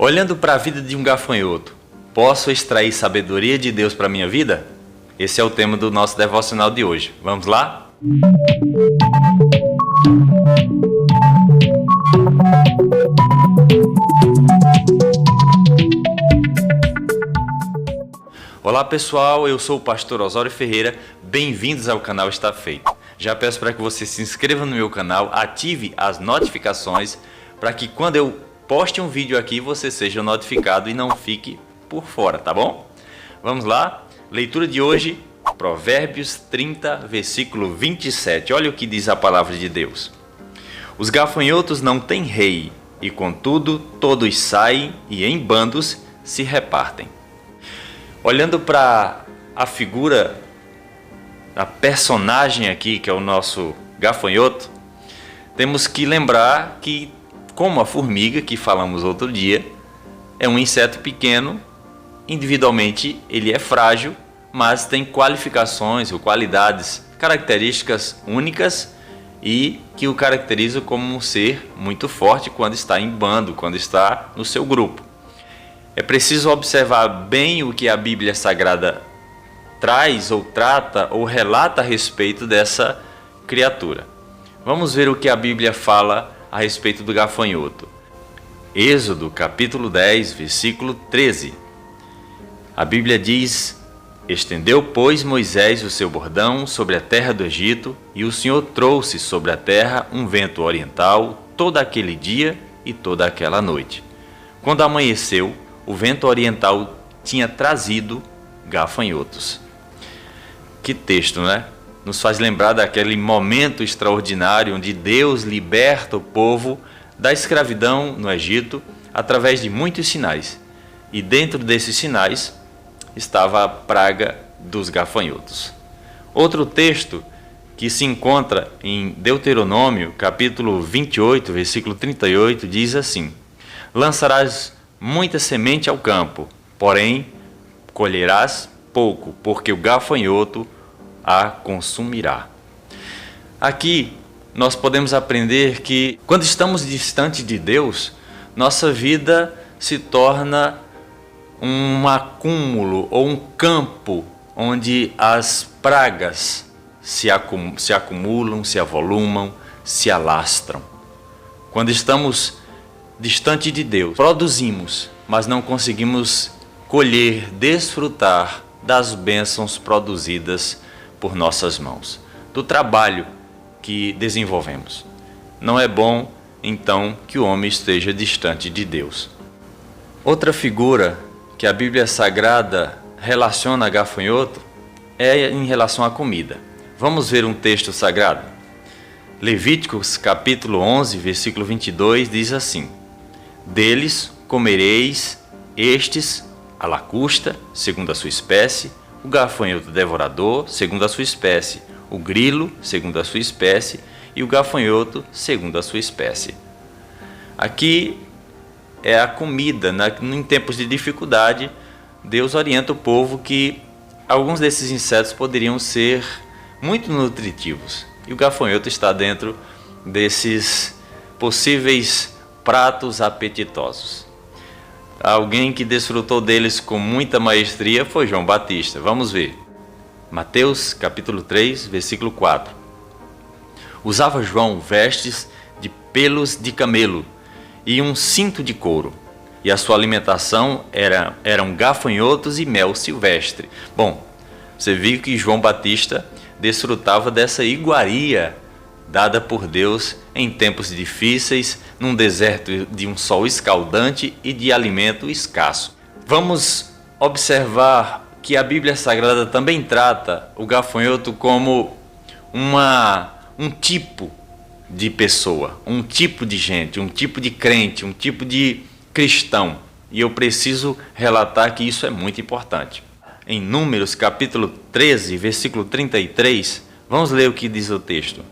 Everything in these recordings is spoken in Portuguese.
Olhando para a vida de um gafanhoto, posso extrair sabedoria de Deus para a minha vida? Esse é o tema do nosso devocional de hoje. Vamos lá? Olá pessoal, eu sou o pastor Osório Ferreira, bem-vindos ao canal Está Feito. Já peço para que você se inscreva no meu canal, ative as notificações para que quando eu poste um vídeo aqui você seja notificado e não fique por fora, tá bom? Vamos lá, leitura de hoje, Provérbios 30, versículo 27. Olha o que diz a palavra de Deus. Os gafanhotos não têm rei, e contudo todos saem e em bandos se repartem. Olhando para a figura, a personagem aqui, que é o nosso gafanhoto, temos que lembrar que, como a formiga, que falamos outro dia, é um inseto pequeno, individualmente ele é frágil, mas tem qualificações ou qualidades, características únicas e que o caracterizam como um ser muito forte quando está em bando, quando está no seu grupo. É preciso observar bem o que a Bíblia Sagrada traz ou trata ou relata a respeito dessa criatura. Vamos ver o que a Bíblia fala a respeito do gafanhoto. Êxodo capítulo 10, versículo 13. A Bíblia diz: Estendeu, pois, Moisés o seu bordão sobre a terra do Egito, e o Senhor trouxe sobre a terra um vento oriental todo aquele dia e toda aquela noite. Quando amanheceu, o vento oriental tinha trazido gafanhotos. Que texto, né? Nos faz lembrar daquele momento extraordinário onde Deus liberta o povo da escravidão no Egito através de muitos sinais. E dentro desses sinais estava a praga dos gafanhotos. Outro texto que se encontra em Deuteronômio, capítulo 28, versículo 38, diz assim: Lançarás muita semente ao campo, porém colherás pouco, porque o gafanhoto a consumirá. Aqui nós podemos aprender que quando estamos distante de Deus, nossa vida se torna um acúmulo ou um campo onde as pragas se acumulam, se avolumam, se alastram. Quando estamos distante de Deus, produzimos, mas não conseguimos colher, desfrutar das bênçãos produzidas por nossas mãos, do trabalho que desenvolvemos. Não é bom, então, que o homem esteja distante de Deus. Outra figura que a Bíblia Sagrada relaciona a gafanhoto é em relação à comida. Vamos ver um texto sagrado. Levíticos capítulo 11, versículo 22 diz assim: Deles comereis estes a lacusta, segundo a sua espécie, o gafanhoto devorador, segundo a sua espécie, o grilo, segundo a sua espécie, e o gafanhoto, segundo a sua espécie. Aqui é a comida. Em tempos de dificuldade, Deus orienta o povo que alguns desses insetos poderiam ser muito nutritivos. E o gafanhoto está dentro desses possíveis pratos apetitosos. Alguém que desfrutou deles com muita maestria foi João Batista. Vamos ver. Mateus capítulo 3, versículo 4. Usava João vestes de pelos de camelo e um cinto de couro, e a sua alimentação eram gafanhotos e mel silvestre. Bom, você viu que João Batista desfrutava dessa iguaria dada por Deus em tempos difíceis, num deserto de um sol escaldante e de alimento escasso. Vamos observar que a Bíblia Sagrada também trata o gafanhoto como um tipo de pessoa, um tipo de gente, um tipo de crente, um tipo de cristão. E eu preciso relatar que isso é muito importante. Em Números capítulo 13, versículo 33, vamos ler o que diz o texto.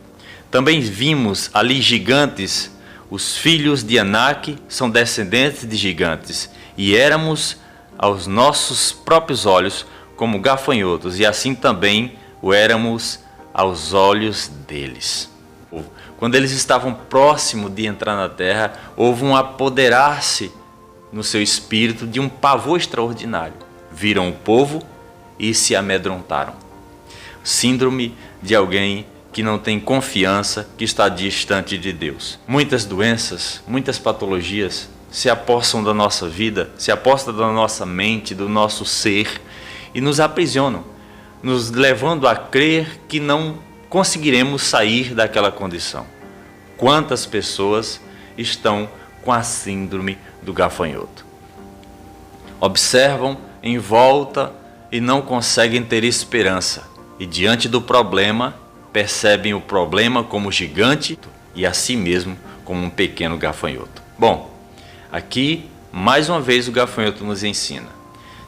Também vimos ali gigantes, os filhos de Anak são descendentes de gigantes, e éramos aos nossos próprios olhos como gafanhotos, e assim também o éramos aos olhos deles. Quando eles estavam próximos de entrar na terra, houve um apoderar-se no seu espírito de um pavor extraordinário. Viram o povo e se amedrontaram. Síndrome de alguém que não tem confiança, que está distante de Deus. Muitas doenças, muitas patologias se apossam da nossa vida, se apossam da nossa mente, do nosso ser e nos aprisionam, nos levando a crer que não conseguiremos sair daquela condição. Quantas pessoas estão com a síndrome do gafanhoto? Observam em volta e não conseguem ter esperança. E diante do problema, percebem o problema como gigante e a si mesmo como um pequeno gafanhoto. Bom, aqui mais uma vez o gafanhoto nos ensina: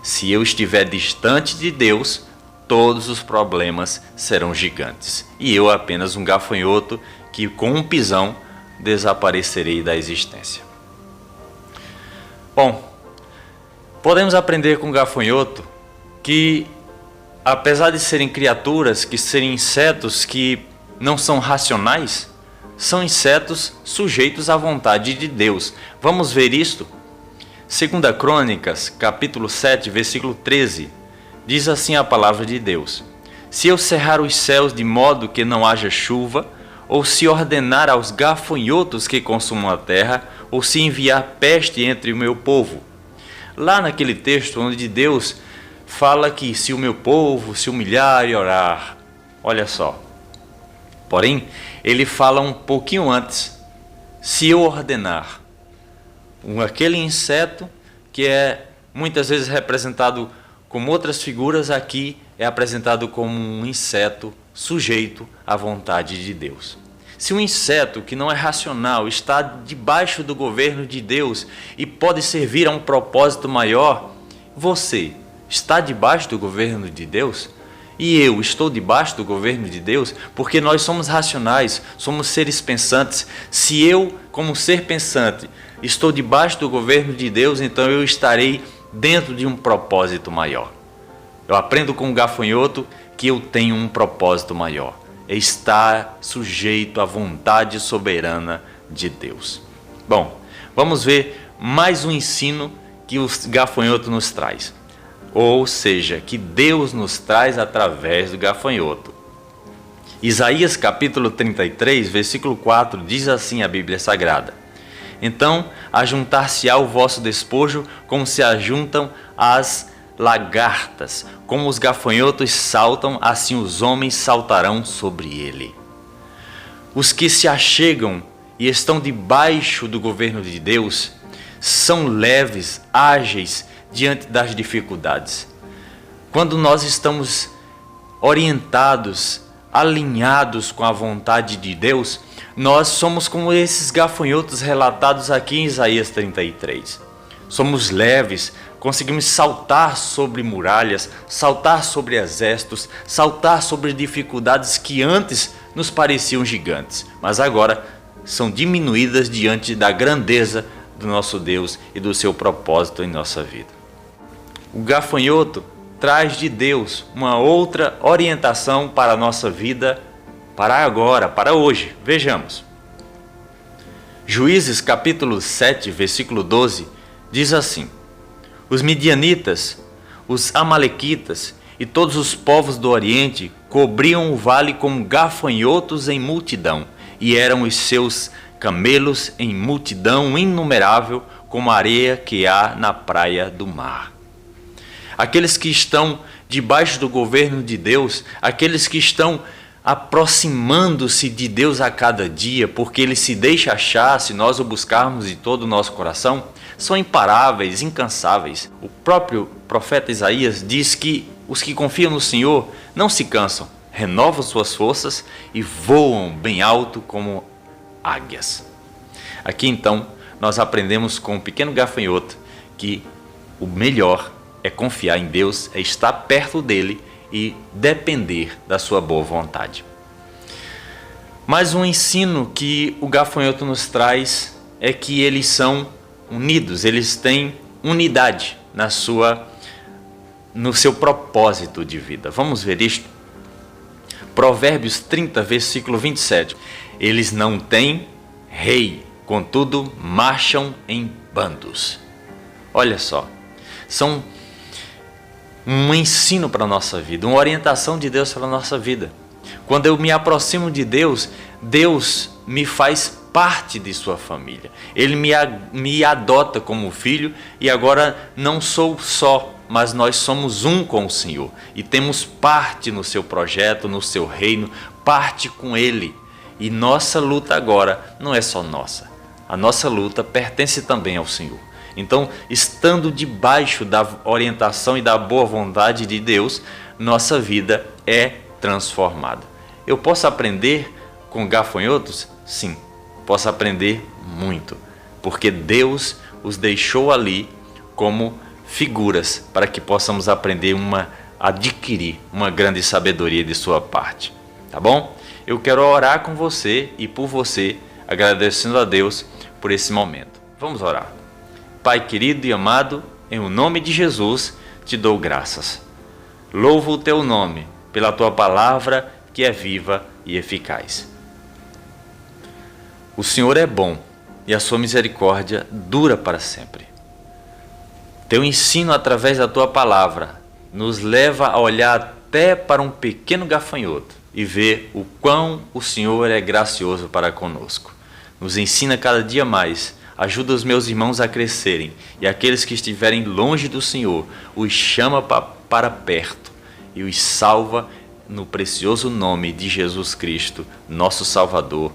se eu estiver distante de Deus, todos os problemas serão gigantes. E eu apenas um gafanhoto que com um pisão desaparecerei da existência. Bom, podemos aprender com o gafanhoto que, apesar de serem criaturas, que serem insetos que não são racionais, são insetos sujeitos à vontade de Deus. Vamos ver isto? 2 Crônicas, capítulo 7, versículo 13, diz assim a palavra de Deus: se eu cerrar os céus de modo que não haja chuva, ou se ordenar aos gafanhotos que consumam a terra, ou se enviar peste entre o meu povo. Lá naquele texto onde Deus fala que se o meu povo se humilhar e orar, olha só. Porém, ele fala um pouquinho antes: se eu ordenar. Aquele inseto que é muitas vezes representado como outras figuras, aqui é apresentado como um inseto sujeito à vontade de Deus. Se um inseto que não é racional está debaixo do governo de Deus e pode servir a um propósito maior, você está debaixo do governo de Deus? E eu estou debaixo do governo de Deus? Porque nós somos racionais, somos seres pensantes. Se eu, como ser pensante, estou debaixo do governo de Deus, então eu estarei dentro de um propósito maior. Eu aprendo com o gafanhoto que eu tenho um propósito maior: é estar sujeito à vontade soberana de Deus. Bom, vamos ver mais um ensino que o gafanhoto nos traz. Ou seja, que Deus nos traz através do gafanhoto. Isaías capítulo 33, versículo 4, diz assim a Bíblia Sagrada: então ajuntar-se-á o vosso despojo como se ajuntam as lagartas, como os gafanhotos saltam, assim os homens saltarão sobre ele. Os que se achegam e estão debaixo do governo de Deus são leves, ágeis diante das dificuldades. Quando nós estamos orientados, alinhados com a vontade de Deus, nós somos como esses gafanhotos relatados aqui em Isaías 33. Somos leves, conseguimos saltar sobre muralhas, saltar sobre exércitos, saltar sobre dificuldades que antes nos pareciam gigantes, mas agora são diminuídas diante da grandeza do nosso Deus e do seu propósito em nossa vida. O gafanhoto traz de Deus uma outra orientação para a nossa vida, para agora, para hoje. Vejamos. Juízes capítulo 7, versículo 12, diz assim: os midianitas, os amalequitas e todos os povos do Oriente cobriam o vale como gafanhotos em multidão, e eram os seus camelos em multidão inumerável, como a areia que há na praia do mar. Aqueles que estão debaixo do governo de Deus, aqueles que estão aproximando-se de Deus a cada dia, porque Ele se deixa achar se nós o buscarmos de todo o nosso coração, são imparáveis, incansáveis. O próprio profeta Isaías diz que os que confiam no Senhor não se cansam, renovam suas forças e voam bem alto como águias. Aqui então nós aprendemos com o pequeno gafanhoto que o melhor é confiar em Deus, é estar perto dele e depender da sua boa vontade. Mas um ensino que o gafanhoto nos traz é que eles são unidos, eles têm unidade no seu propósito de vida. Vamos ver isto? Provérbios 30, versículo 27. Eles não têm rei, contudo marcham em bandos. Olha só, são um ensino para a nossa vida, uma orientação de Deus para a nossa vida. Quando eu me aproximo de Deus, Deus me faz parte de sua família. Ele me adota como filho e agora não sou só, mas nós somos um com o Senhor e temos parte no seu projeto, no seu reino, parte com Ele. E nossa luta agora não é só nossa. A nossa luta pertence também ao Senhor. Então, estando debaixo da orientação e da boa vontade de Deus, nossa vida é transformada. Eu posso aprender com gafanhotos? Sim, posso aprender muito, porque Deus os deixou ali como figuras para que possamos aprender adquirir uma grande sabedoria de sua parte. Tá bom? Eu quero orar com você e por você, agradecendo a Deus por esse momento. Vamos orar. Pai querido e amado, em o nome de Jesus, te dou graças. Louvo o teu nome pela tua palavra que é viva e eficaz. O Senhor é bom e a sua misericórdia dura para sempre. Teu ensino através da tua palavra nos leva a olhar até para um pequeno gafanhoto e ver o quão o Senhor é gracioso para conosco. Nos ensina cada dia mais, ajuda os meus irmãos a crescerem e aqueles que estiverem longe do Senhor, os chama para perto e os salva no precioso nome de Jesus Cristo, nosso Salvador.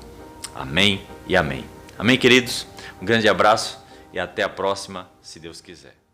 Amém e amém. Amém, queridos? Um grande abraço e até a próxima, se Deus quiser.